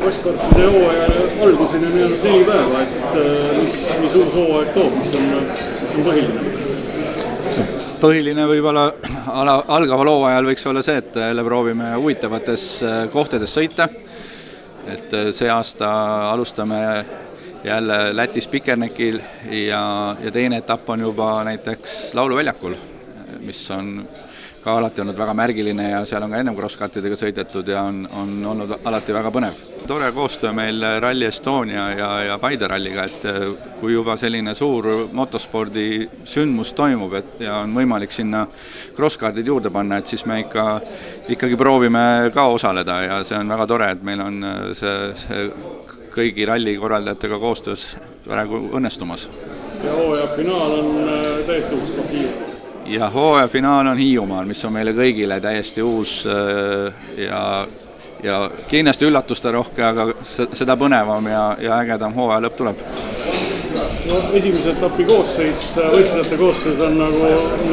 Crosskartide hooaja alguseni on jäänud 4 päeva, et mis uus hooaeg toob, mis on põhiline? Põhiline võib-olla algaval hooajal võiks olla see, et jälle proovime huvitavates kohtades sõita. Et see aasta alustame jälle Lätis Pikernekil ja teine etapp on juba näiteks Lauluväljakul, mis on ka alati olnud väga märgiline ja seal on ka ennem crosskartidega sõidetud ja on olnud alati väga põnev. Tore koostöö meil Rally Estonia ja Paide ralliga, et kui juba selline suur motospordi sündmus toimub ja on võimalik sinna crosskartid juurde panna, et siis me ikkagi proovime ka osaleda ja see on väga tore, et meil on see kõigi ralli korraldajatega koostöös praegu õnnestumas. Ja hooaja finaal on täiesti uus Hiiumaal. Ja hooaja finaal on Hiiumaal, mis on meile kõigile täiesti uus ja kindlasti üllatuste rohke, aga seda põnevam ja ägedam hooaja lõpp tuleb. No, esimese etapi koosseis, võistlejate koosseis on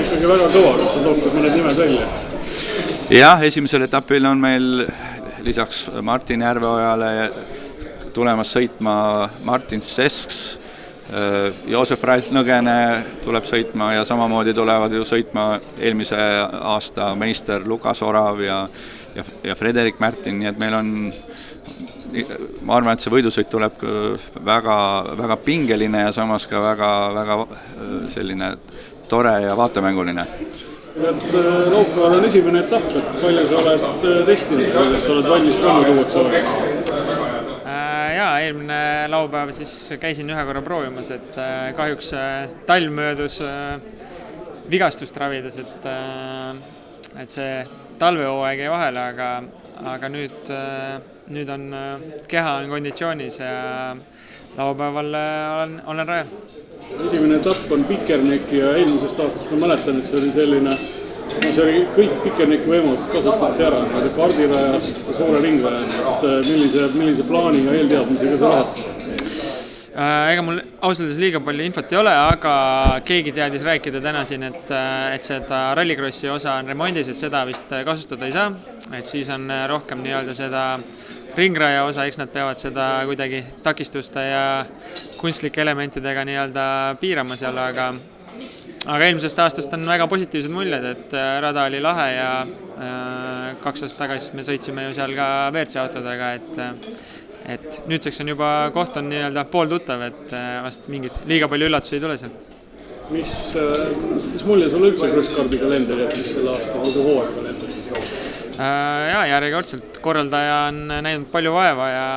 ikkagi väga kõva, kas sa tooksid mõned nimed välja? Jah, esimesel etapil on meil lisaks Martin Järveojale tulemas sõitma Martin Sesks, Joosef Ralf Nõgene tuleb sõitma ja samamoodi tulevad ju sõitma eelmise aasta meister Lukas Orav ja Frederik Märtin, nii et meil on, ma arvan, et see võidusõit tuleb väga, väga pingeline ja samas ka väga selline tore ja vaatemänguline. Laupäeval on esimene etapp, et palju sa oled testinud, kuidas sa oled valmis pannud uueks oleks? Jaa, eelmine laupäev siis käisin ühe korra proovimas, et kahjuks talv möödus vigastust ravides, et see talvehooaeg jäi vahele, aga nüüd on keha on konditsioonis ja laupäeval olen rajal. Esimene etapp on Pikerneki ja eelmisest aastast ma mäletan, et see oli selline see oli kõik Pikerneki võimalused kasutati ära, kardilajast suure ringrajani, et millise plaani ja eelteadmisega sa lähed? Ega mul ausalt liiga palju infot ei ole, aga keegi teadis rääkida täna siin, et seda rallycrossi osa on remondis, et seda vist kasutada ei saa, et siis on rohkem nii-öelda seda ringraja osa, eks nad peavad seda kuidagi takistuste ja kunstlike elementidega nii-öelda piirama seal, aga eelmisest aastast on väga positiivsed muljed, et rada oli lahe ja 2 aastat tagasi me sõitsime ju seal ka WRC autodega, et nüüdseks on juba koht on nii-öelda pooltuttav, et vast mingit liiga palju üllatusi ei tule seal. Mis mulje sulle üldse crosskardi kalender jättis selle aasta kogu hooaja kalender? Jaa, järjekordselt korraldaja on näinud palju vaeva ja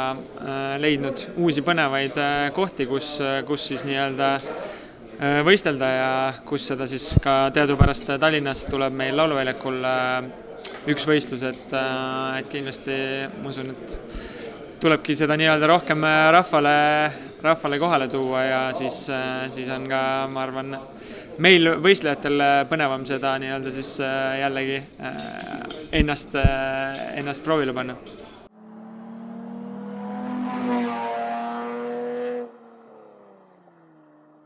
leidnud uusi põnevaid kohti, kus siis nii-öelda võistelda ja kus seda siis ka teadupärast Tallinnas tuleb meil Lauluväljakul üks võistlus, et kindlasti ma usun, et tulebki seda nii-öelda rohkem rahvale kohale tuua ja siis on ka, ma arvan, meil võistlejatel põnevam seda nii-öelda siis jällegi ennast proovile panna.